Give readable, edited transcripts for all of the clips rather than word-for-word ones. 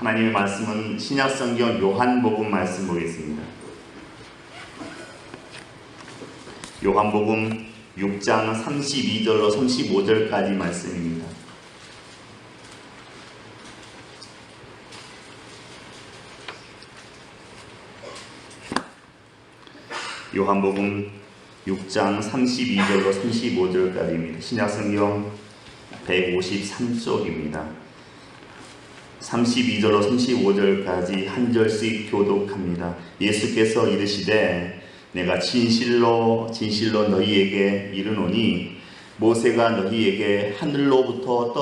하나님의 말씀은 신약성경 요한복음 말씀 보겠습니다. 요한복음 6장 32절로 35절까지 말씀입니다. 요한복음 6장 32절로 35절까지입니다. 신약성경 153쪽입니다. 32절로 35절까지 한 절씩 교독합니다. 예수께서 이르시되 내가 진실로 진실로 너희에게 이르노니 모세가 너희에게 하늘로부터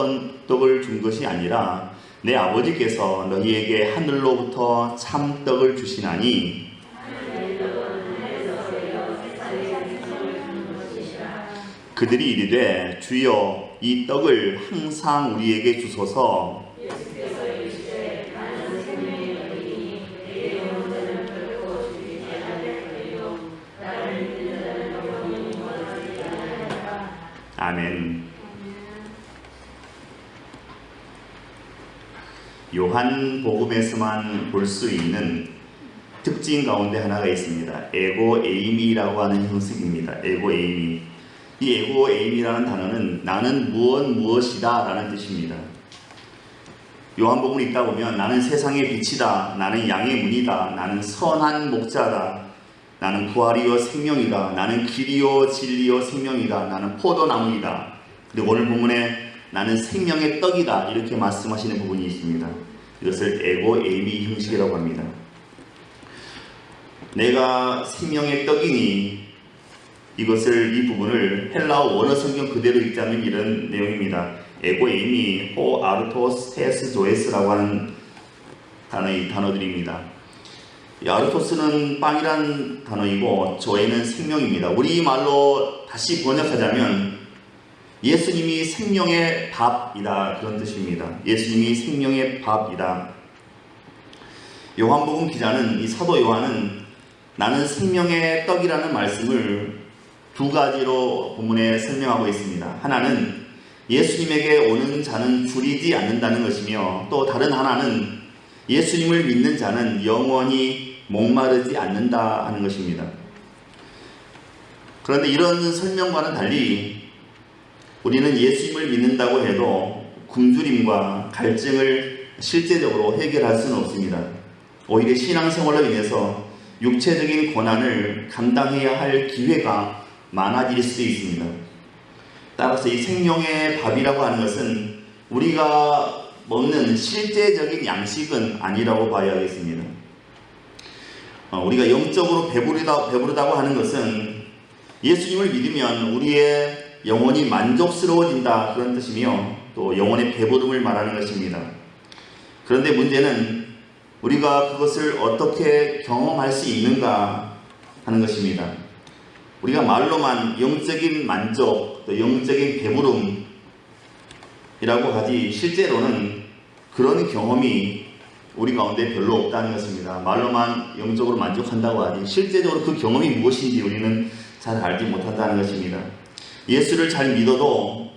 떡을 준 것이 아니라 내 아버지께서 너희에게 하늘로부터 참떡을 주시나니 그들이 이르되 주여 이 떡을 항상 우리에게 주소서. 아멘. 요한복음에서만 볼 수 있는 특징 가운데 하나가 있습니다. 에고 에이미라고 하는 형식입니다. 에고 에이미. 이 에고 에이미라는 단어는 나는 무엇이다 라는 뜻입니다. 요한복음을 읽다 보면 나는 세상의 빛이다, 나는 양의 문이다, 나는 선한 목자다, 나는 부활이요 생명이다, 나는 길이요 진리요 생명이다, 나는 포도나무이다, 그리고 오늘 본문에 나는 생명의 떡이다 이렇게 말씀하시는 부분이 있습니다. 이것을 에고 에이미 형식이라고 합니다. 내가 생명의 떡이니 이 부분을 헬라어 원어 성경 그대로 읽자면 이런 내용입니다. 에고 에이미 호 아르토스 테스 조에스라고 하는 단어들입니다. 이 아르토스는 빵이란 단어이고 조에는 생명입니다. 우리말로 다시 번역하자면 예수님이 생명의 밥이다 그런 뜻입니다. 예수님이 생명의 밥이다. 요한복음 기자는 이 사도 요한은 나는 생명의 떡이라는 말씀을 두 가지로 본문에 설명하고 있습니다. 하나는 예수님에게 오는 자는 줄이지 않는다는 것이며 또 다른 하나는 예수님을 믿는 자는 영원히 목마르지 않는다 하는 것입니다. 그런데 이런 설명과는 달리 우리는 예수님을 믿는다고 해도 굶주림과 갈증을 실제적으로 해결할 수는 없습니다. 오히려 신앙생활로 인해서 육체적인 고난을 감당해야 할 기회가 많아질 수도 있습니다. 따라서 이 생명의 밥이라고 하는 것은 우리가 먹는 실제적인 양식은 아니라고 봐야 하겠습니다. 우리가 영적으로 배부르다고 하는 것은 예수님을 믿으면 우리의 영혼이 만족스러워진다 그런 뜻이며 또 영혼의 배부름을 말하는 것입니다. 그런데 문제는 우리가 그것을 어떻게 경험할 수 있는가 하는 것입니다. 우리가 말로만 영적인 만족, 또 영적인 배부름이라고 하지 실제로는 그런 경험이 우리 가운데 별로 없다는 것입니다. 말로만 영적으로 만족한다고 하지 실제적으로 그 경험이 무엇인지 우리는 잘 알지 못한다는 것입니다. 예수를 잘 믿어도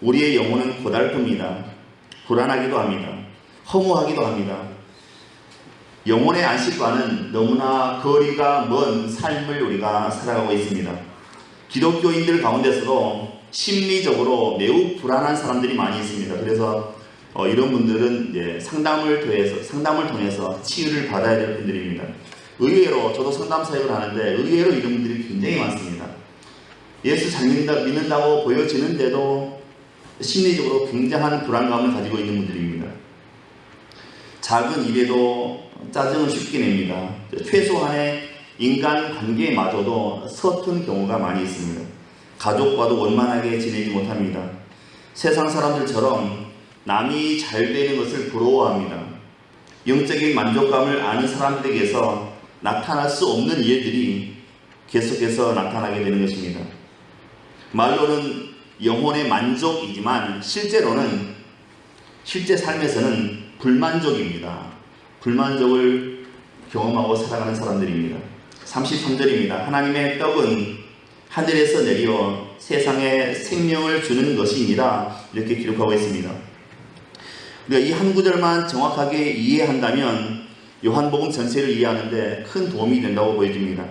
우리의 영혼은 고달픕니다. 불안하기도 합니다. 허무하기도 합니다. 영혼의 안식과는 너무나 거리가 먼 삶을 우리가 살아가고 있습니다. 기독교인들 가운데서도 심리적으로 매우 불안한 사람들이 많이 있습니다. 그래서 이런 분들은 이제 상담을 통해서 치유를 받아야 될 분들입니다. 의외로 저도 상담 사역을 하는데 의외로 이런 분들이 굉장히 많습니다. 예수 잘 믿는다고 보여지는데도 심리적으로 굉장한 불안감을 가지고 있는 분들입니다. 작은 일에도 짜증을 쉽게 냅니다. 최소한의 인간관계마저도 서툰 경우가 많이 있습니다. 가족과도 원만하게 지내지 못합니다. 세상 사람들처럼 남이 잘 되는 것을 부러워합니다. 영적인 만족감을 아는 사람들에게서 나타날 수 없는 일들이 계속해서 나타나게 되는 것입니다. 말로는 영혼의 만족이지만 실제 삶에서는 불만족입니다. 불만족을 경험하고 살아가는 사람들입니다. 33절입니다. 하나님의 떡은 하늘에서 내려 세상에 생명을 주는 것이니라 이렇게 기록하고 있습니다. 우리가 이 한 구절만 정확하게 이해한다면 요한복음 전체를 이해하는데 큰 도움이 된다고 보여집니다.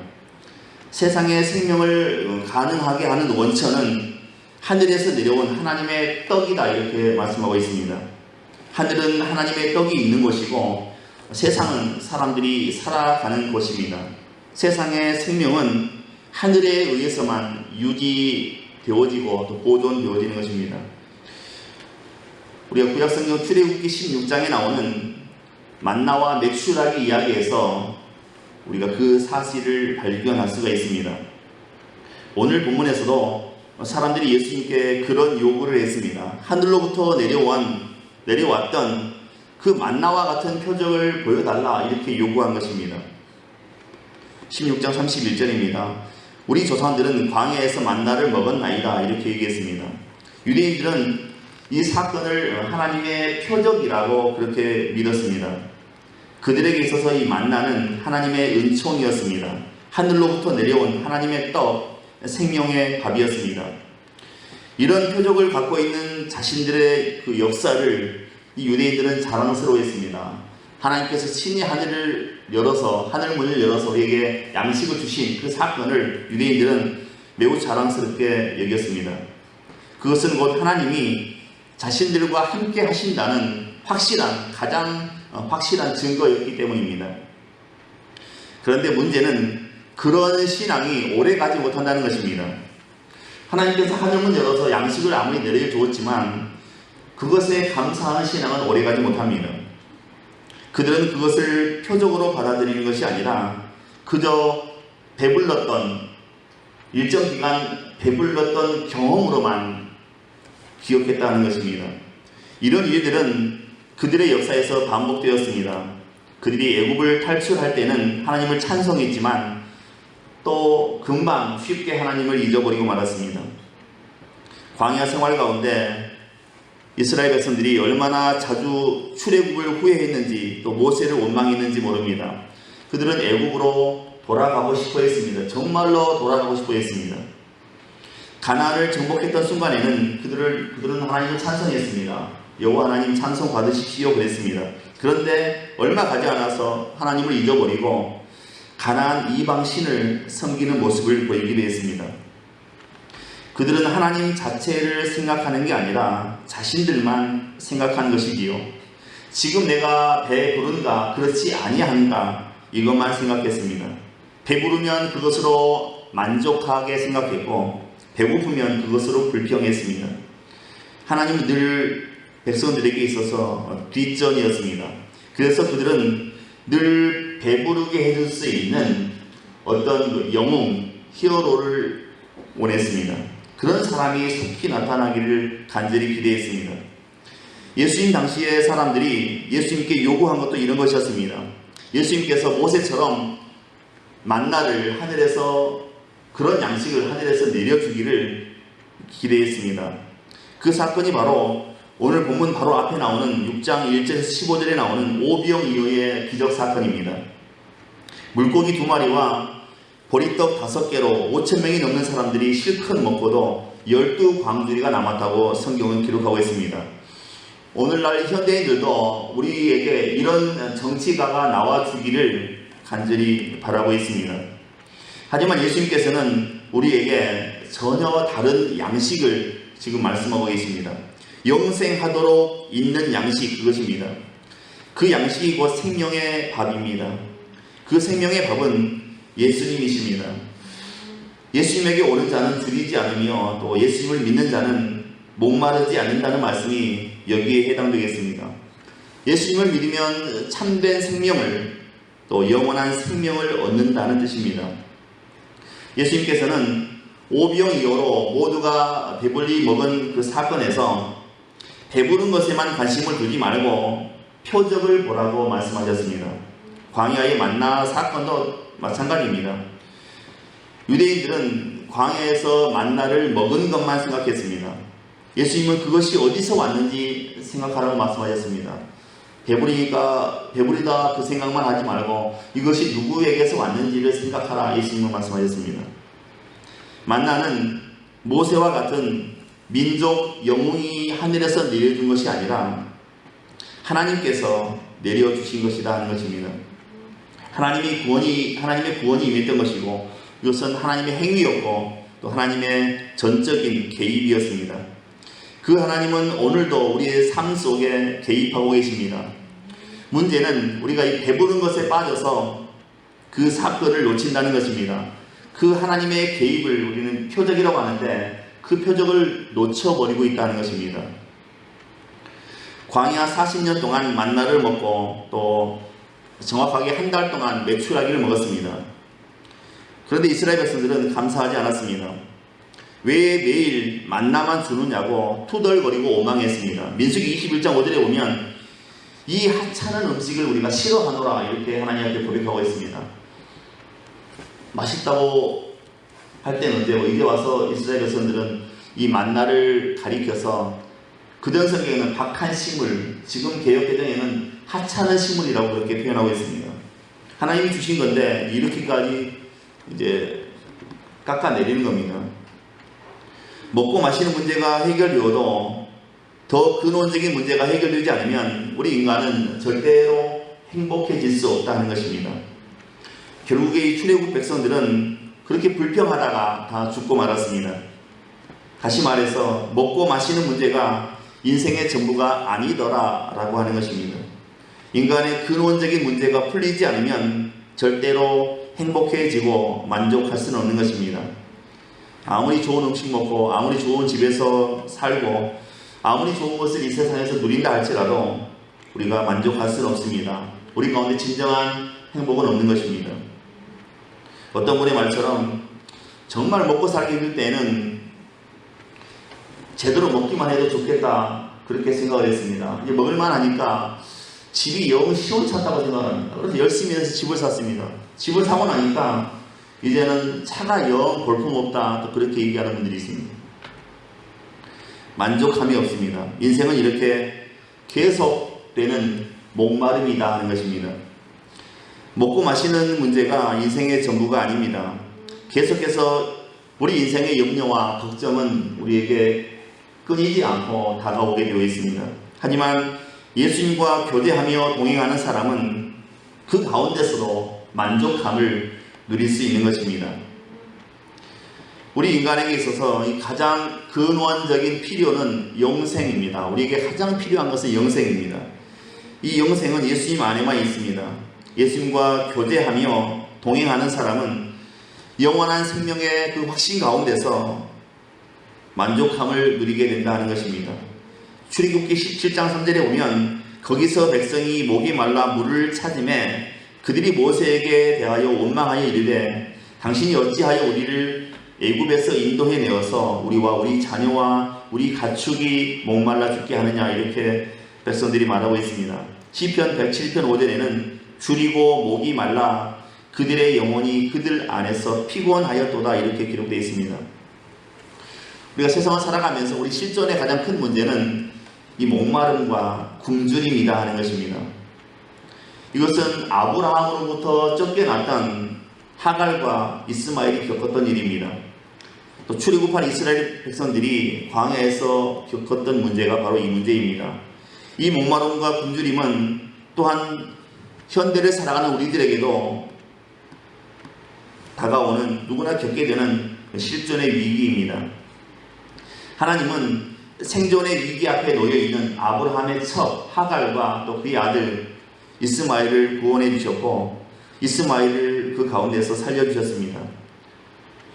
세상의 생명을 가능하게 하는 원천은 하늘에서 내려온 하나님의 떡이다, 이렇게 말씀하고 있습니다. 하늘은 하나님의 떡이 있는 곳이고 세상은 사람들이 살아가는 곳입니다. 세상의 생명은 하늘에 의해서만 유지되어지고 또 보존되어지는 것입니다. 우리가 구약성경 출애굽기 16장에 나오는 만나와 메추라기 이야기에서 우리가 그 사실을 발견할 수가 있습니다. 오늘 본문에서도 사람들이 예수님께 그런 요구를 했습니다. 하늘로부터 내려왔던 그 만나와 같은 표적을 보여달라, 이렇게 요구한 것입니다. 16장 31절입니다. 우리 조상들은 광야에서 만나를 먹었나이다, 이렇게 얘기했습니다. 유대인들은 이 사건을 하나님의 표적이라고 그렇게 믿었습니다. 그들에게 있어서 이 만나는 하나님의 은총이었습니다. 하늘로부터 내려온 하나님의 떡, 생명의 밥이었습니다. 이런 표적을 갖고 있는 자신들의 그 역사를 이 유대인들은 자랑스러워했습니다. 하나님께서 친히 하늘 문을 열어서 우리에게 양식을 주신 그 사건을 유대인들은 매우 자랑스럽게 여겼습니다. 그것은 곧 하나님이 자신들과 함께 하신다는 가장 확실한 증거였기 때문입니다. 그런데 문제는 그런 신앙이 오래가지 못한다는 것입니다. 하나님께서 하늘문 열어서 양식을 아무리 내려주었지만 그것에 감사하는 신앙은 오래가지 못합니다. 그들은 그것을 표적으로 받아들이는 것이 아니라 그저 일정 기간 배불렀던 경험으로만 기억했다는 것입니다. 이런 일들은 그들의 역사에서 반복되었습니다. 그들이 애굽을 탈출할 때는 하나님을 찬송했지만 또 금방 쉽게 하나님을 잊어버리고 말았습니다. 광야 생활 가운데 이스라엘 백성들이 얼마나 자주 출애굽을 후회했는지 또 모세를 원망했는지 모릅니다. 그들은 애굽으로 돌아가고 싶어 했습니다. 정말로 돌아가고 싶어 했습니다. 가나안을 정복했던 순간에는 그들은 하나님을 찬송했습니다. 여호와 하나님 찬송 받으십시오, 그랬습니다. 그런데 얼마 가지 않아서 하나님을 잊어버리고 가나안 이방신을 섬기는 모습을 보이기도 했습니다. 그들은 하나님 자체를 생각하는 게 아니라 자신들만 생각하는 것이지요. 지금 내가 배부른가 그렇지 아니한가 이것만 생각했습니다. 배부르면 그것으로 만족하게 생각했고 배고프면 그것으로 불평했습니다. 하나님은 늘 백성들에게 있어서 뒷전이었습니다. 그래서 그들은 늘 배부르게 해줄 수 있는 어떤 영웅, 히어로를 원했습니다. 그런 사람이 속히 나타나기를 간절히 기대했습니다. 예수님 당시의 사람들이 예수님께 요구한 것도 이런 것이었습니다. 예수님께서 모세처럼 만나를 하늘에서 그런 양식을 하늘에서 내려주기를 기대했습니다. 그 사건이 바로 오늘 본문 바로 앞에 나오는 6장 1절에서 15절에 나오는 오병이어의 기적 사건입니다. 물고기 2마리와 보리떡 5개로 5,000명이 넘는 사람들이 실컷 먹고도 12광주리가 남았다고 성경은 기록하고 있습니다. 오늘날 현대인들도 우리에게 이런 정치가가 나와주기를 간절히 바라고 있습니다. 하지만 예수님께서는 우리에게 전혀 다른 양식을 지금 말씀하고 계십니다. 영생하도록 있는 양식, 그것입니다. 그 양식이 곧 생명의 밥입니다. 그 생명의 밥은 예수님이십니다. 예수님에게 오는 자는 줄이지 않으며 또 예수님을 믿는 자는 목마르지 않는다는 말씀이 여기에 해당되겠습니다. 예수님을 믿으면 참된 생명을 또 영원한 생명을 얻는다는 뜻입니다. 예수님께서는 오병이어로 모두가 배불리 먹은 그 사건에서 배부른 것에만 관심을 두지 말고 표적을 보라고 말씀하셨습니다. 광야의 만나 사건도 마찬가지입니다. 유대인들은 광야에서 만나를 먹은 것만 생각했습니다. 예수님은 그것이 어디서 왔는지 생각하라고 말씀하셨습니다. 배부리다 그 생각만 하지 말고 이것이 누구에게서 왔는지를 생각하라, 예수님은 말씀하셨습니다. 만나는 모세와 같은 민족 영웅이 하늘에서 내려준 것이 아니라 하나님께서 내려주신 것이다 하는 것입니다. 하나님의 구원이 임했던 것이고, 이것은 하나님의 행위였고 또 하나님의 전적인 개입이었습니다. 그 하나님은 오늘도 우리의 삶 속에 개입하고 계십니다. 문제는 우리가 이 배부른 것에 빠져서 그 사건을 놓친다는 것입니다. 그 하나님의 개입을 우리는 표적이라고 하는데 그 표적을 놓쳐버리고 있다는 것입니다. 광야 40년 동안 만나를 먹고 또 정확하게 한 달 동안 메추라기를 먹었습니다. 그런데 이스라엘 백성들은 감사하지 않았습니다. 왜 매일 만나만 주느냐고 투덜거리고 오망했습니다. 민수기 21장 5절에 보면 이 하찮은 음식을 우리가 싫어하노라 이렇게 하나님한테 고백하고 있습니다. 맛있다고 할 때는 언제고, 이제 와서 이스라엘 백성들은 이 만나를 가리켜서 그전 성경에는 박한 식물, 지금 개역개정에는 하찮은 식물이라고 그렇게 표현하고 있습니다. 하나님이 주신 건데 이렇게까지 이제 깎아내리는 겁니다. 먹고 마시는 문제가 해결되어도 더 근원적인 문제가 해결되지 않으면 우리 인간은 절대로 행복해질 수 없다는 것입니다. 결국에 이 출애굽 백성들은 그렇게 불평하다가 다 죽고 말았습니다. 다시 말해서 먹고 마시는 문제가 인생의 전부가 아니더라 라고 하는 것입니다. 인간의 근원적인 문제가 풀리지 않으면 절대로 행복해지고 만족할 수는 없는 것입니다. 아무리 좋은 음식 먹고 아무리 좋은 집에서 살고 아무리 좋은 것을 이 세상에서 누린다 할지라도 우리가 만족할 수는 없습니다. 우리 가운데 진정한 행복은 없는 것입니다. 어떤 분의 말처럼 정말 먹고 살기 힘들 때는 제대로 먹기만 해도 좋겠다 그렇게 생각을 했습니다. 이제 먹을만 하니까 집이 영 시원찮다고 생각합니다. 그래서 열심히 해서 집을 샀습니다. 집을 사고 나니까 이제는 차가 영 볼품없다 또 그렇게 얘기하는 분들이 있습니다. 만족함이 없습니다. 인생은 이렇게 계속되는 목마름이다 하는 것입니다. 먹고 마시는 문제가 인생의 전부가 아닙니다. 계속해서 우리 인생의 염려와 걱정은 우리에게 끊이지 않고 다가오게 되어 있습니다. 하지만 예수님과 교제하며 동행하는 사람은 그 가운데서도 만족함을 누릴 수 있는 것입니다. 우리 인간에게 있어서 가장 근원적인 필요는 영생입니다. 우리에게 가장 필요한 것은 영생입니다. 이 영생은 예수님 안에만 있습니다. 예수님과 교제하며 동행하는 사람은 영원한 생명의 그 확신 가운데서 만족함을 누리게 된다는 것입니다. 출애굽기 17장 3절에 보면 거기서 백성이 목이 말라 물을 찾음에 그들이 모세에게 대하여 원망하여 이르되 당신이 어찌하여 우리를 애굽에서 인도해 내어서 우리와 우리 자녀와 우리 가축이 목말라 죽게 하느냐 이렇게 백성들이 말하고 있습니다. 시편 107편 5절에는 줄이고 목이 말라 그들의 영혼이 그들 안에서 피곤하였도다 이렇게 기록되어 있습니다. 우리가 세상을 살아가면서 우리 실존의 가장 큰 문제는 이 목마름과 굶주림이다 하는 것입니다. 이것은 아브라함으로부터 쫓겨났던 하갈과 이스마엘이 겪었던 일입니다. 또 출애굽한 이스라엘 백성들이 광야에서 겪었던 문제가 바로 이 문제입니다. 이 목마름과 굶주림은 또한 현대를 살아가는 우리들에게도 다가오는 누구나 겪게 되는 실존의 위기입니다. 하나님은 생존의 위기 앞에 놓여있는 아브라함의 첩 하갈과 또 그의 아들 이스마엘을 구원해 주셨고 이스마엘을 그 가운데서 살려주셨습니다.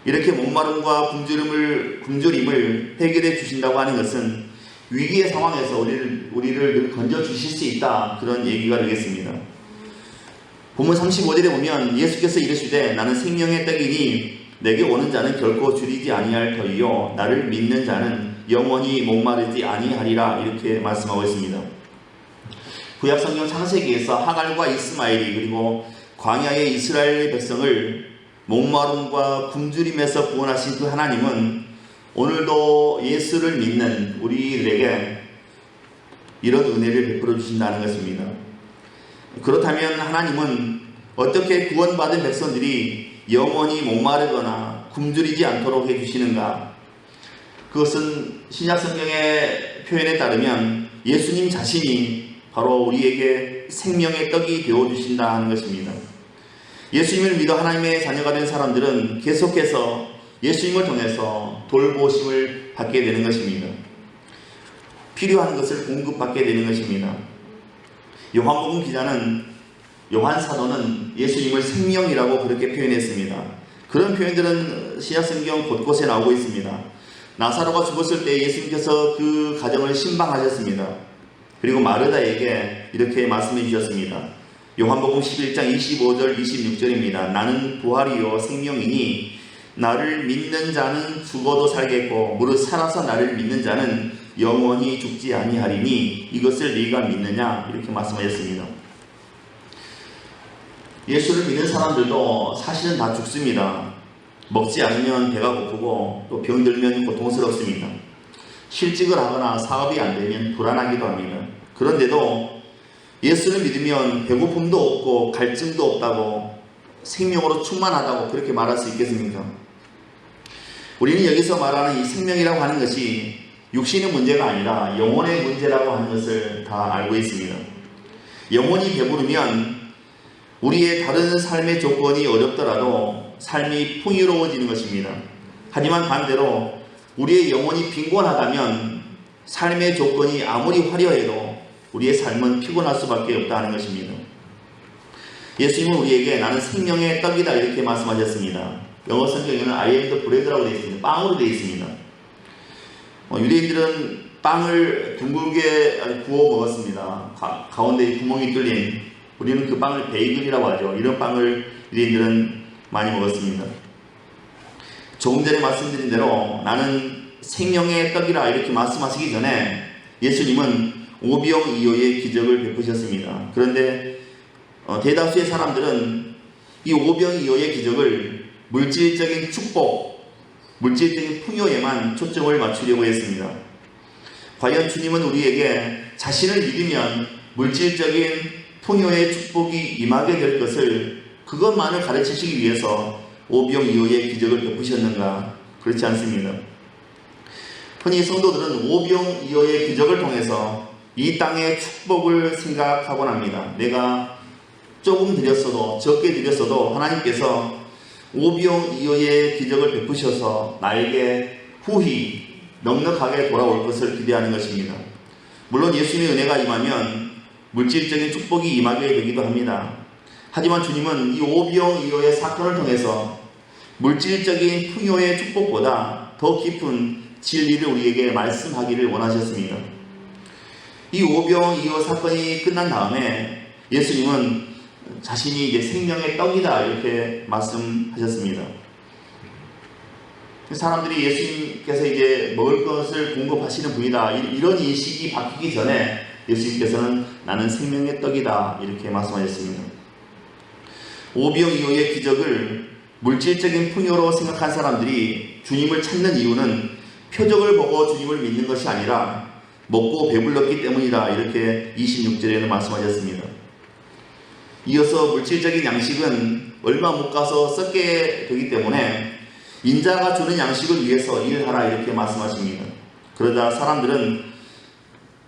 이렇게 목마름과 굶주림을 해결해 주신다고 하는 것은 위기의 상황에서 우리를 늘 건져주실 수 있다 그런 얘기가 되겠습니다. 본문 35절에 보면 예수께서 이르시되 나는 생명의 떡이니 내게 오는 자는 결코 줄이지 아니할 터이요 나를 믿는 자는 영원히 목마르지 아니하리라 이렇게 말씀하고 있습니다. 구약성경 창세기에서 하갈과 이스마엘이 그리고 광야의 이스라엘 백성을 목마름과 굶주림에서 구원하신 그 하나님은 오늘도 예수를 믿는 우리들에게 이런 은혜를 베풀어 주신다는 것입니다. 그렇다면 하나님은 어떻게 구원받은 백성들이 영원히 목마르거나 굶주리지 않도록 해주시는가? 그것은 신약성경의 표현에 따르면 예수님 자신이 바로 우리에게 생명의 떡이 되어주신다 하는 것입니다. 예수님을 믿어 하나님의 자녀가 된 사람들은 계속해서 예수님을 통해서 돌보심을 받게 되는 것입니다. 필요한 것을 공급받게 되는 것입니다. 요한복음 기자는, 요한 사도는 예수님을 생명이라고 그렇게 표현했습니다. 그런 표현들은 신약성경 곳곳에 나오고 있습니다. 나사로가 죽었을 때 예수님께서 그 가정을 신방하셨습니다. 그리고 마르다에게 이렇게 말씀해 주셨습니다. 요한복음 11장 25절 26절입니다. 나는 부활이요 생명이니 나를 믿는 자는 죽어도 살겠고 무릇 살아서 나를 믿는 자는 영원히 죽지 아니하리니 이것을 네가 믿느냐, 이렇게 말씀하셨습니다. 예수를 믿는 사람들도 사실은 다 죽습니다. 먹지 않으면 배가 고프고 또 병들면 고통스럽습니다. 실직을 하거나 사업이 안 되면 불안하기도 합니다. 그런데도 예수를 믿으면 배고픔도 없고 갈증도 없다고, 생명으로 충만하다고 그렇게 말할 수 있겠습니까? 우리는 여기서 말하는 이 생명이라고 하는 것이 육신의 문제가 아니라 영혼의 문제라고 하는 것을 다 알고 있습니다. 영혼이 배부르면 우리의 다른 삶의 조건이 어렵더라도 삶이 풍요로워지는 것입니다. 하지만 반대로 우리의 영혼이 빈곤하다면 삶의 조건이 아무리 화려해도 우리의 삶은 피곤할 수밖에 없다는 것입니다. 예수님은 우리에게 나는 생명의 떡이다 이렇게 말씀하셨습니다. 영어 성경에는 I am the bread라고 되어 있습니다. 빵으로 되어 있습니다. 유대인들은 빵을 둥글게 구워 먹었습니다. 가운데 구멍이 뚫린, 우리는 그 빵을 베이글이라고 하죠. 이런 빵을 유대인들은 많이 먹었습니다. 조금 전에 말씀드린 대로 나는 생명의 떡이라 이렇게 말씀하시기 전에 예수님은 오병이어의 기적을 베푸셨습니다. 그런데 대다수의 사람들은 이 오병이어의 기적을 물질적인 축복, 물질적인 풍요에만 초점을 맞추려고 했습니다. 과연 주님은 우리에게 자신을 믿으면 물질적인 풍요의 축복이 임하게 될 것을, 그것만을 가르치시기 위해서 오병이어의 기적을 베푸셨는가? 그렇지 않습니다. 흔히 성도들은 오병이어의 기적을 통해서 이 땅의 축복을 생각하곤 합니다. 내가 조금 드렸어도, 적게 드렸어도 하나님께서 오병이어의 기적을 베푸셔서 나에게 후히 넉넉하게 돌아올 것을 기대하는 것입니다. 물론 예수님의 은혜가 임하면 물질적인 축복이 임하게 되기도 합니다. 하지만 주님은 이 오병이어의 사건을 통해서 물질적인 풍요의 축복보다 더 깊은 진리를 우리에게 말씀하기를 원하셨습니다. 이 오병이어 사건이 끝난 다음에 예수님은 자신이 이제 생명의 떡이다 이렇게 말씀하셨습니다. 사람들이 예수님께서 이제 먹을 것을 공급하시는 분이다 이런 인식이 바뀌기 전에 예수님께서는 나는 생명의 떡이다 이렇게 말씀하셨습니다. 오병이어의 기적을 물질적인 풍요로 생각한 사람들이 주님을 찾는 이유는 표적을 보고 주님을 믿는 것이 아니라 먹고 배불렀기 때문이다 이렇게 26절에는 말씀하셨습니다. 이어서 물질적인 양식은 얼마 못 가서 썩게 되기 때문에 인자가 주는 양식을 위해서 일하라 이렇게 말씀하십니다. 그러자 사람들은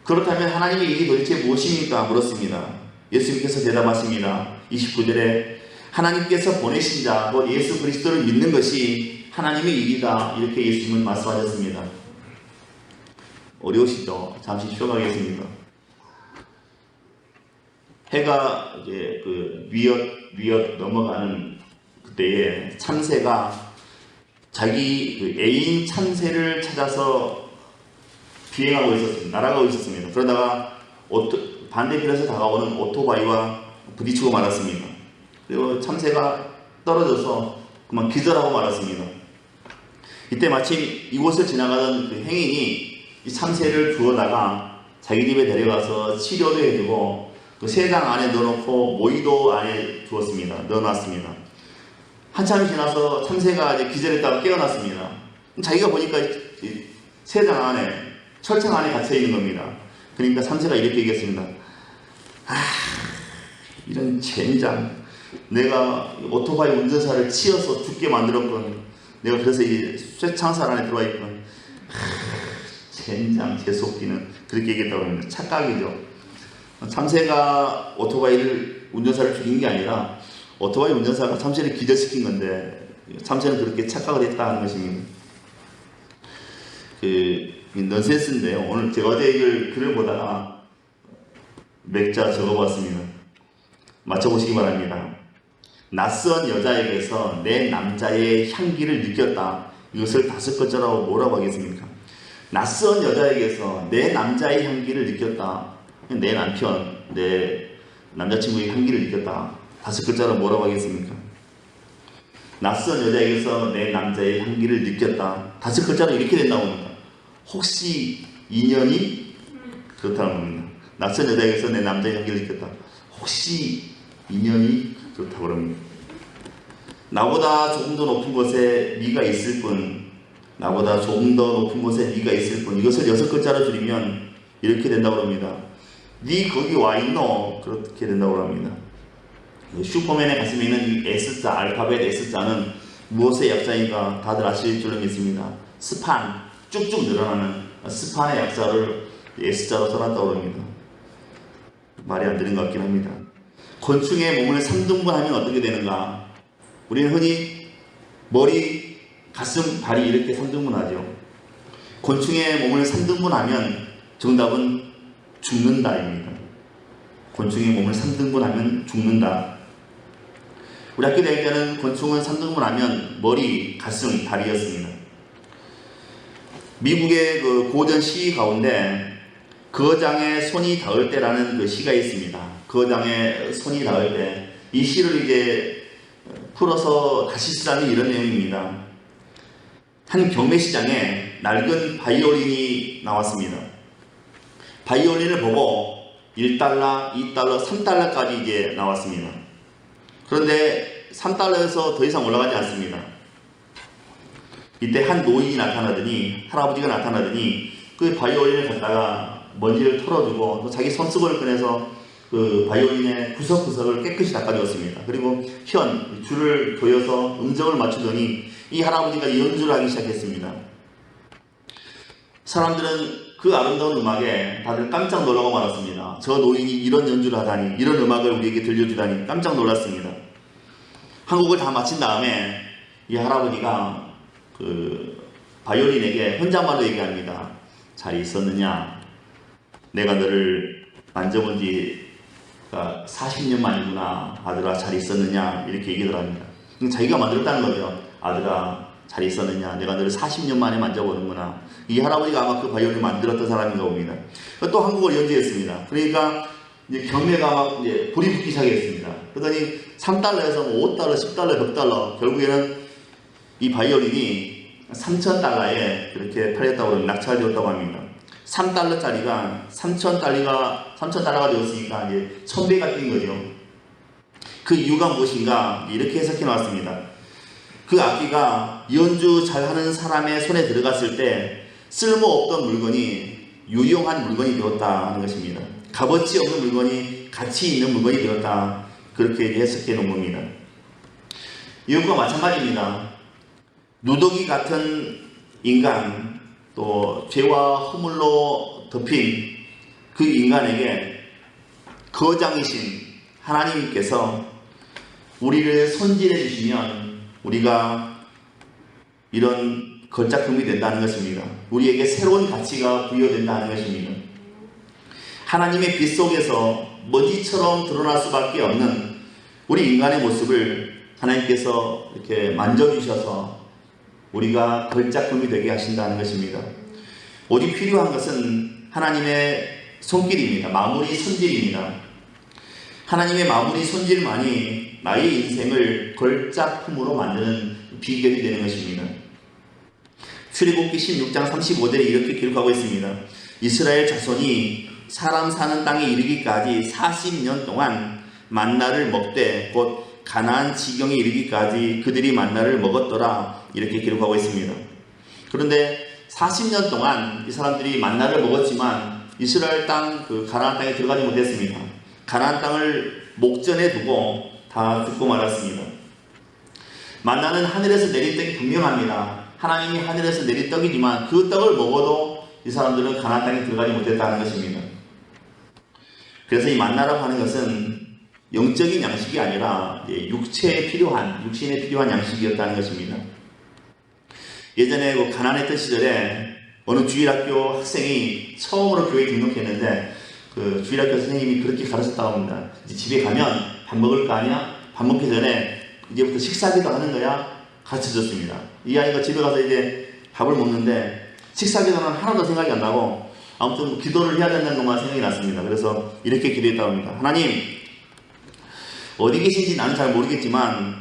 그렇다면 하나님의 일이 도대체 무엇입니까? 물었습니다. 예수님께서 대답하십니다. 29절에 하나님께서 보내신 자, 곧 예수 그리스도를 믿는 것이 하나님의 일이다 이렇게 예수님은 말씀하셨습니다. 어려우시죠? 잠시 쉬어가겠습니다. 해가 이제 그 위엇 넘어가는 그때에 참새가 자기 그 애인 참새를 찾아서 비행하고 있었습니다. 날아가고 있었습니다. 그러다가 반대편에서 다가오는 오토바이와 부딪히고 말았습니다. 그리고 참새가 떨어져서 그만 기절하고 말았습니다. 이때 마침 이곳을 지나가던 그 행인이 이 참새를 주워다가 자기 집에 데려가서 치료도 해주고 그 새장 안에 넣어놓고 모이도 안에 주었습니다. 넣어놨습니다. 한참이 지나서 참새가 이제 기절했다가 깨어났습니다. 자기가 보니까 새장 안에, 철창 안에 갇혀있는 겁니다. 그러니까 참새가 이렇게 얘기했습니다. 이런 젠장, 내가 오토바이 운전사를 치여서 죽게 만들었건, 내가 그래서 이 쇠창살 안에 들어와 있건, 젠장, 재수없기는, 그렇게 얘기했다고 합니다. 착각이죠. 참새가 오토바이를 운전사를 죽인 게 아니라 오토바이 운전사가 참새를 기절시킨 건데 참새는 그렇게 착각을 했다는 것입니다. 넌센스인데요. 오늘 제가 어제 이걸 글을 보다가 몇 자 적어봤습니다. 맞춰보시기 바랍니다. 낯선 여자에게서 내 남자의 향기를 느꼈다. 이것을 5글자로 뭐라고 하겠습니까? 낯선 여자에게서 내 남자의 향기를 느꼈다. 내 남편, 내 남자친구의 향기를 느꼈다. 5글자로 뭐라고 하겠습니까? 낯선 여자에게서 내 남자의 향기를 느꼈다. 5글자로 이렇게 된다고 합니다. 혹시 인연이 그렇다는 겁니다. 낯선 여자에게서 내 남자의 향기를 느꼈다. 혹시 인연이 그렇다고 합니다. 나보다 조금 더 높은 곳에 네가 있을 뿐, 나보다 조금 더 높은 곳에 네가 있을 뿐. 이것을 6글자로 줄이면 이렇게 된다고 합니다. 네 거기 와 있노? 그렇게 된다고 합니다. 슈퍼맨의 가슴에 있는 이 S자, 알파벳 S자는 무엇의 약자인가 다들 아실 줄은 믿습니다. 스판, 쭉쭉 늘어나는 스판의 약자를 S자로 써놨다고 합니다. 말이 안 되는 것 같긴 합니다. 곤충의 몸을 3등분하면 어떻게 되는가? 우리는 흔히 머리, 가슴, 다리 이렇게 3등분하죠. 곤충의 몸을 3등분하면 정답은 죽는다입니다. 곤충의 몸을 3등분하면 죽는다. 우리 학교 다닐 때는 곤충은 3등분하면 머리, 가슴, 다리였습니다. 미국의 그 고전 시 가운데 거장의 손이 닿을 때라는 그 시가 있습니다. 거장의 손이 닿을 때. 이 시를 이제 풀어서 다시 쓰라는 이런 내용입니다. 한 경매시장에 낡은 바이올린이 나왔습니다. 바이올린을 보고 1달러, 2달러, 3달러까지 이제 나왔습니다. 그런데 3달러에서 더 이상 올라가지 않습니다. 이때 한 노인이 나타나더니, 할아버지가 나타나더니 그 바이올린을 갖다가 먼지를 털어주고 또 자기 손수건을 꺼내서 그 바이올린의 구석구석을 깨끗이 닦아주었습니다. 그리고 줄을 조여서 음정을 맞추더니 이 할아버지가 연주를 하기 시작했습니다. 사람들은 그 아름다운 음악에 다들 깜짝 놀라고 말았습니다. 저 노인이 이런 연주를 하다니, 이런 음악을 우리에게 들려주다니 깜짝 놀랐습니다. 한 곡을 다 마친 다음에 이 할아버지가 그 바이올린에게 혼잣말로 얘기합니다. 잘 있었느냐? 내가 너를 만져본 지가 40년 만이구나. 아들아 잘 있었느냐? 이렇게 얘기를 합니다. 자기가 만들었다는 거죠. 아들아 잘 있었느냐? 내가 너를 40년 만에 만져보는구나. 이 할아버지가 아마 그 바이올린을 만들었던 사람인가 봅니다. 또 한 곡을 연주했습니다. 그러니까 이제 경매가 막 이제 불이 붙기 시작했습니다. 그러더니 3달러에서 5달러, 10달러, 100달러, 결국에는 이 바이올린이 3,000달러에 그렇게 팔렸다고 낙찰되었다고 합니다. 3달러짜리가 3,000달러가 되었으니까 이제 1,000배가 뛴 거죠. 그 이유가 무엇인가 이렇게 해석해 놨습니다. 그 악기가 연주 잘하는 사람의 손에 들어갔을 때 쓸모없던 물건이 유용한 물건이 되었다 하는 것입니다. 값어치 없는 물건이 가치 있는 물건이 되었다. 그렇게 해석해 놓은 겁니다. 이것과 마찬가지입니다. 누더기 같은 인간, 또 죄와 허물로 덮인 그 인간에게 거장이신 하나님께서 우리를 손질해 주시면 우리가 이런 걸작품이 된다는 것입니다. 우리에게 새로운 가치가 부여된다는 것입니다. 하나님의 빛 속에서 먼지처럼 드러날 수밖에 없는 우리 인간의 모습을 하나님께서 이렇게 만져주셔서 우리가 걸작품이 되게 하신다는 것입니다. 오직 필요한 것은 하나님의 손길입니다. 마무리 손질입니다. 하나님의 마무리 손질만이 나의 인생을 걸작품으로 만드는 비결이 되는 것입니다. 출애굽기 16장 35절에 이렇게 기록하고 있습니다. 이스라엘 자손이 사람 사는 땅에 이르기까지 40년 동안 만나를 먹되 곧 가나안 지경에 이르기까지 그들이 만나를 먹었더라. 이렇게 기록하고 있습니다. 그런데 40년 동안 이 사람들이 만나를 먹었지만 이스라엘 땅, 그 가나안 땅에 들어가지 못했습니다. 가나안 땅을 목전에 두고 다 죽고 말았습니다. 만나는 하늘에서 내린 떡이 분명합니다. 하나님이 하늘에서 내린 떡이지만 그 떡을 먹어도 이 사람들은 가나안 땅에 들어가지 못했다는 것입니다. 그래서 이 만나라고 하는 것은 영적인 양식이 아니라 육신에 필요한 양식이었다는 것입니다. 예전에 가난했던 시절에 어느 주일학교 학생이 처음으로 교회에 등록했는데 그 주일학교 선생님이 그렇게 가르쳤다고 합니다. 이제 집에 가면 밥 먹을 거 아니야? 밥 먹기 전에 이제부터 식사기도 하는 거야? 가르쳐줬습니다. 이 아이가 집에 가서 이제 밥을 먹는데 식사기도는 하나도 생각이 안 나고 아무튼 기도를 해야 된다는 것만 생각이 났습니다. 그래서 이렇게 기도했다고 합니다. 하나님, 어디 계신지 나는 잘 모르겠지만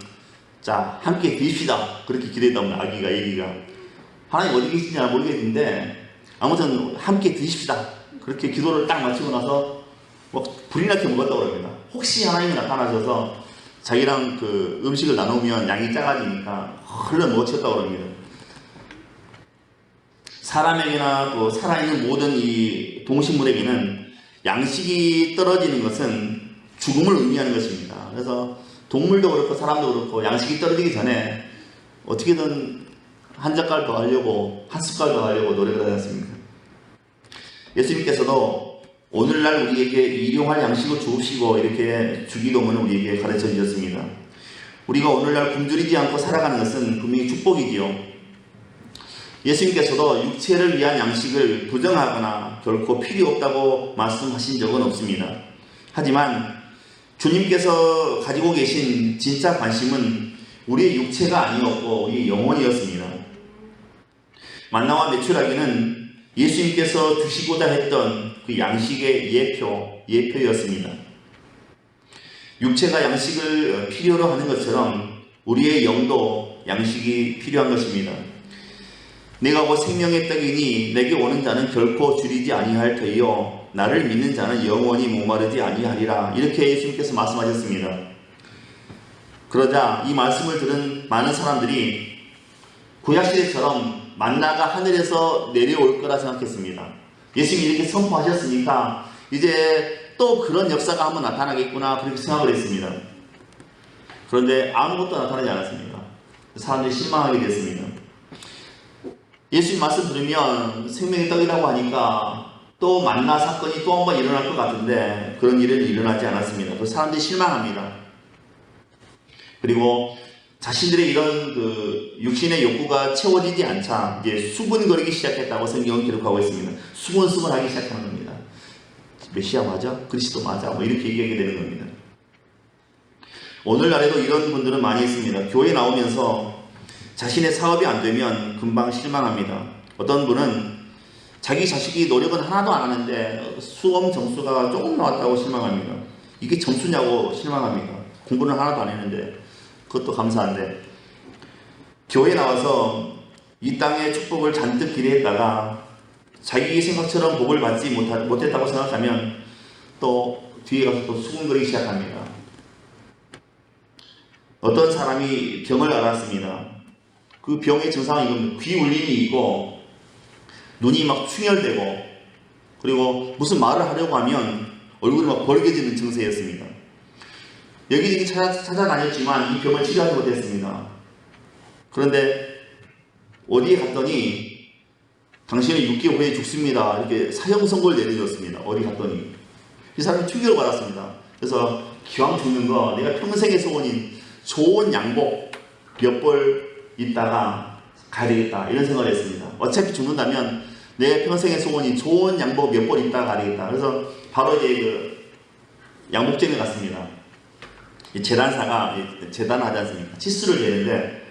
자, 함께 계십시다. 그렇게 기도했다고 합니다. 애기가. 하나님 어디 계신지 잘 모르겠는데 아무튼 함께 드십시다. 그렇게 기도를 딱 마치고 나서 불이 나게 먹었다고 합니다. 혹시 하나님이 나타나셔서 자기랑 그 음식을 나누면 양이 작아지니까 얼른 먹었다고 합니다. 사람에게나 또 살아있는 모든 이 동식물에게는 양식이 떨어지는 것은 죽음을 의미하는 것입니다. 그래서 동물도 그렇고 사람도 그렇고 양식이 떨어지기 전에 어떻게든 한 젓갈 더 하려고, 한 숟갈 더 하려고 노력을 하지 않습니까? 예수님께서도 오늘날 우리에게 일용할 양식을 주시고 이렇게 주기도문을 우리에게 가르쳐 주셨습니다. 우리가 오늘날 굶주리지 않고 살아가는 것은 분명히 축복이지요. 예수님께서도 육체를 위한 양식을 부정하거나 결코 필요 없다고 말씀하신 적은 없습니다. 하지만 주님께서 가지고 계신 진짜 관심은 우리의 육체가 아니었고 우리의 영혼이었습니다. 만나와 메추라기는 예수님께서 주시고자 했던 그 양식의 예표였습니다. 육체가 양식을 필요로 하는 것처럼 우리의 영도 양식이 필요한 것입니다. 내가 곧 생명의 떡이니 내게 오는 자는 결코 줄이지 아니할 터이요 나를 믿는 자는 영원히 목마르지 아니하리라. 이렇게 예수님께서 말씀하셨습니다. 그러자 이 말씀을 들은 많은 사람들이 구약시대처럼 만나가 하늘에서 내려올 거라 생각했습니다. 예수님이 이렇게 선포하셨으니까 이제 또 그런 역사가 한번 나타나겠구나 그렇게 생각을 했습니다. 그런데 아무것도 나타나지 않았습니다. 사람들이 실망하게 됐습니다. 예수님 말씀 들으면 생명의 떡이라고 하니까 또 만나 사건이 또 한 번 일어날 것 같은데 그런 일은 일어나지 않았습니다. 그래서 사람들이 실망합니다. 그리고 자신들의 이런 그 육신의 욕구가 채워지지 않자 이제 수군거리기 시작했다고 성경은 기록하고 있습니다. 수군하기 시작하는 겁니다. 메시아 맞아? 그리스도 맞아? 이렇게 얘기하게 되는 겁니다. 오늘날에도 이런 분들은 많이 있습니다. 교회 나오면서 자신의 사업이 안 되면 금방 실망합니다. 어떤 분은 자기 자식이 노력은 하나도 안 하는데 수험 점수가 조금 나왔다고 실망합니다. 이게 점수냐고 실망합니다. 공부는 하나도 안 했는데 그것도 감사한데 교회 나와서 이 땅의 축복을 잔뜩 기대했다가 자기 생각처럼 복을 받지 못했다고 생각하면 또 뒤에 가서 또 수군거리기 시작합니다. 어떤 사람이 병을 앓았습니다. 그 병의 증상은 이겁니다. 귀 울림이 있고 눈이 막 충혈되고 그리고 무슨 말을 하려고 하면 얼굴이 막 벌게지는 증세였습니다. 여기저기 찾아다녔지만 이 병을 치료하지 못했습니다. 그런데 어디에 갔더니 당신은 6개월 후에 죽습니다. 이렇게 사형 선고를 내려줬습니다. 어디 갔더니 이 사람이 충격을 받았습니다. 그래서 기왕 죽는 거 내가 평생의 소원인 좋은 양복 몇 벌 있다가 가야 되겠다 이런 생각을 했습니다. 어차피 죽는다면 내 평생의 소원이 좋은 양복 몇 벌 있다가 가야 되겠다. 그래서 바로 이제 그 양복점에 갔습니다. 재단사가 재단하지 않습니까? 치수를 재는데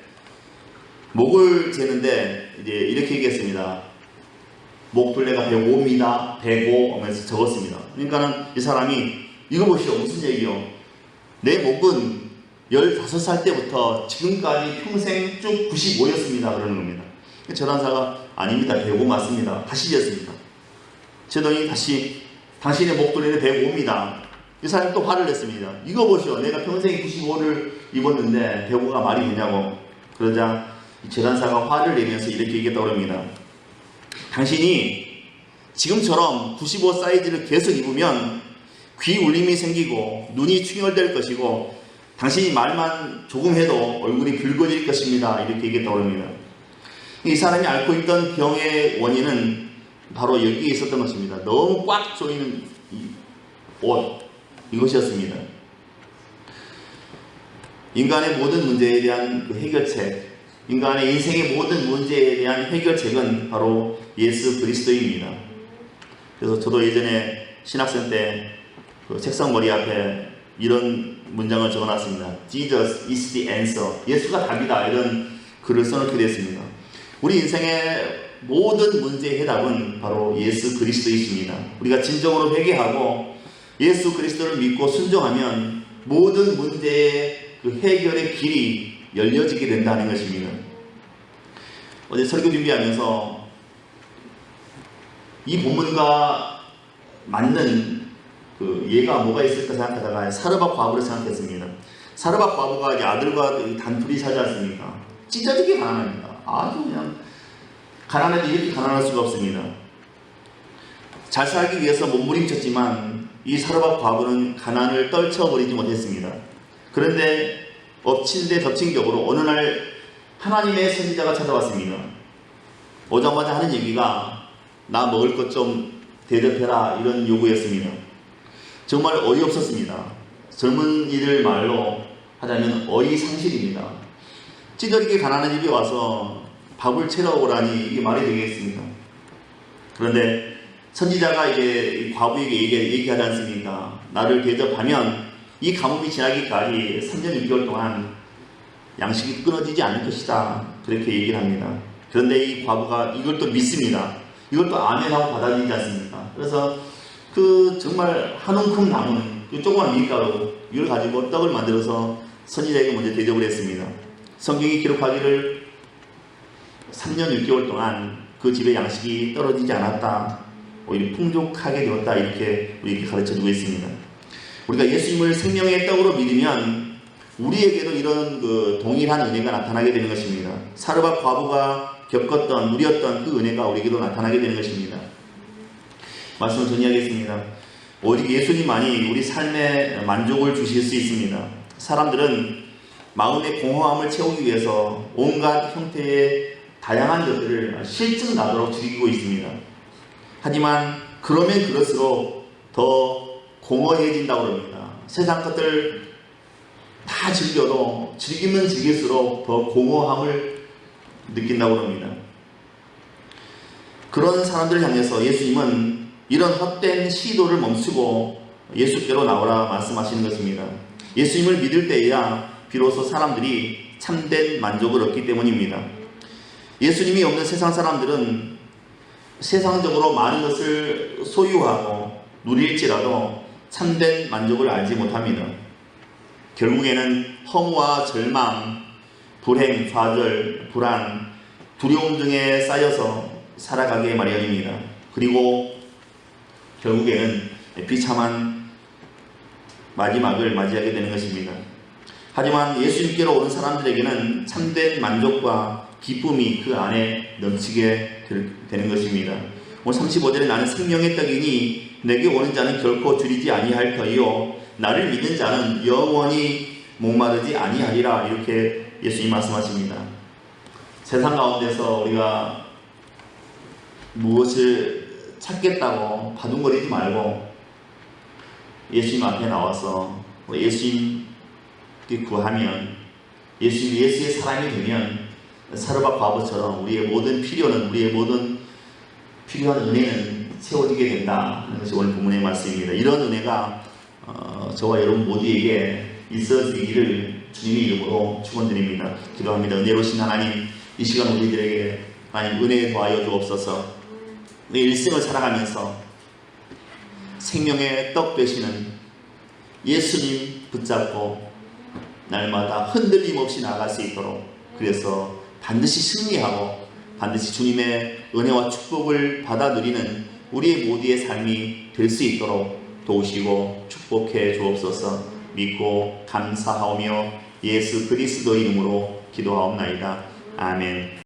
목을 재는데 이제 이렇게 얘기했습니다. 목 둘레가 105입니다. 105 하면서 적었습니다. 그러니까는 이 사람이 이거 보시오 무슨 얘기요? 내 목은 15살 때부터 지금까지 평생 쭉 95였습니다. 그러는 겁니다. 재단사가 아닙니다. 105 맞습니다. 다시 재었습니다. 재더니 다시 당신의 목 둘레는 105입니다. 이 사람이 또 화를 냈습니다. 이거 보시오. 내가 평생에 95를 입었는데 105가 말이 되냐고. 그러자 재단사가 화를 내면서 이렇게 얘기했다고 합니다. 당신이 지금처럼 95 사이즈를 계속 입으면 귀 울림이 생기고 눈이 충혈될 것이고 당신이 말만 조금 해도 얼굴이 붉어질 것입니다. 이렇게 얘기했다고 합니다. 이 사람이 앓고 있던 병의 원인은 바로 여기에 있었던 것입니다. 너무 꽉 조이는 옷, 이것이었습니다. 인간의 모든 문제에 대한 그 해결책, 인간의 인생의 모든 문제에 대한 해결책은 바로 예수 그리스도입니다. 그래서 저도 예전에 신학생 때 그 책상 머리 앞에 이런 문장을 적어놨습니다. Jesus is the answer. 예수가 답이다. 이런 글을 써놓게 됐습니다. 우리 인생의 모든 문제의 해답은 바로 예수 그리스도이십니다. 우리가 진정으로 회개하고 예수 그리스도를 믿고 순종하면 모든 문제의 그 해결의 길이 열려지게 된다는 것입니다. 어제 설교 준비하면서 이 본문과 맞는 그 예가 뭐가 있을까 생각하다가 사르밧 과부를 생각했습니다. 사르밧 과부가 이제 아들과 단둘이 살지 않습니까? 찢어지게 가난합니다. 아주 그냥 가난해도 이렇게 가난할 수가 없습니다. 잘 살기 위해서 몸부림쳤지만 이 사르밧 과부는 가난을 떨쳐버리지 못했습니다. 그런데 엎친 데 덮친 격으로 어느 날 하나님의 선지자가 찾아왔습니다. 오자마자 하는 얘기가 나 먹을 것 좀 대접해라 이런 요구였습니다. 정말 어이없었습니다. 젊은이들 말로 하자면 어이상실입니다. 찌저리게 가난한 집에 와서 밥을 채러 오라니 이게 말이 되겠습니까? 그런데 선지자가 이제 과부에게 얘기하지 않습니까? 나를 대접하면 이 가뭄이 지나기까지 3년 6개월 동안 양식이 끊어지지 않을 것이다. 그렇게 얘기를 합니다. 그런데 이 과부가 이걸 또 믿습니다. 이걸 또 아멘하고 받아들이지 않습니까? 그래서 그 정말 한 움큼 남은 그 조그만 밀가루 이걸 가지고 떡을 만들어서 선지자에게 먼저 대접을 했습니다. 성경이 기록하기를 3년 6개월 동안 그 집에 양식이 떨어지지 않았다. 오히려 풍족하게 되었다. 이렇게 우리에게 가르쳐주고 있습니다. 우리가 예수님을 생명의 떡으로 믿으면 우리에게도 이런 그 동일한 은혜가 나타나게 되는 것입니다. 사르밧 과부가 겪었던, 누렸던 그 은혜가 우리에게도 나타나게 되는 것입니다. 말씀을 정리하겠습니다. 오직 예수님만이 우리 삶에 만족을 주실 수 있습니다. 사람들은 마음의 공허함을 채우기 위해서 온갖 형태의 다양한 것들을 실증 나도록 즐기고 있습니다. 하지만 그러면 그럴수록 더 공허해진다고 합니다. 세상 것들 다 즐겨도 즐기면 즐길수록 더 공허함을 느낀다고 합니다. 그런 사람들을 향해서 예수님은 이런 헛된 시도를 멈추고 예수께로 나오라 말씀하시는 것입니다. 예수님을 믿을 때에야 비로소 사람들이 참된 만족을 얻기 때문입니다. 예수님이 없는 세상 사람들은 세상적으로 많은 것을 소유하고 누릴지라도 참된 만족을 알지 못합니다. 결국에는 허무와 절망, 불행, 좌절, 불안, 두려움 등에 쌓여서 살아가게 마련입니다. 그리고 결국에는 비참한 마지막을 맞이하게 되는 것입니다. 하지만 예수님께로 오는 사람들에게는 참된 만족과 기쁨이 그 안에 넘치게 되는 것입니다. 오늘 35절에 나는 생명의 떡이니 내게 오는 자는 결코 줄이지 아니할 터이요 나를 믿는 자는 영원히 목마르지 아니하리라. 이렇게 예수님 말씀하십니다. 세상 가운데서 우리가 무엇을 찾겠다고 바둥거리지 말고 예수님 앞에 나와서 예수님께 구하면 예수의 사람이 되면 사르밧 과부처럼 우리의 모든 필요는, 우리의 모든 필요한 은혜는 채워지게 된다 하는 것이 오늘 본문의 말씀입니다. 이런 은혜가 저와 여러분 모두에게 있어지기를 주님의 이름으로 축원드립니다. 기도합니다. 은혜로우신 하나님, 이 시간 우리들에게 하나님 은혜에 더하여 주옵소서. 내 일생을 살아가면서 생명의 떡 되시는 예수님 붙잡고 날마다 흔들림 없이 나아갈 수 있도록, 그래서 반드시 승리하고 반드시 주님의 은혜와 축복을 받아 누리는 우리의 모두의 삶이 될 수 있도록 도우시고 축복해 주옵소서. 믿고 감사하오며 예수 그리스도 이름으로 기도하옵나이다. 아멘.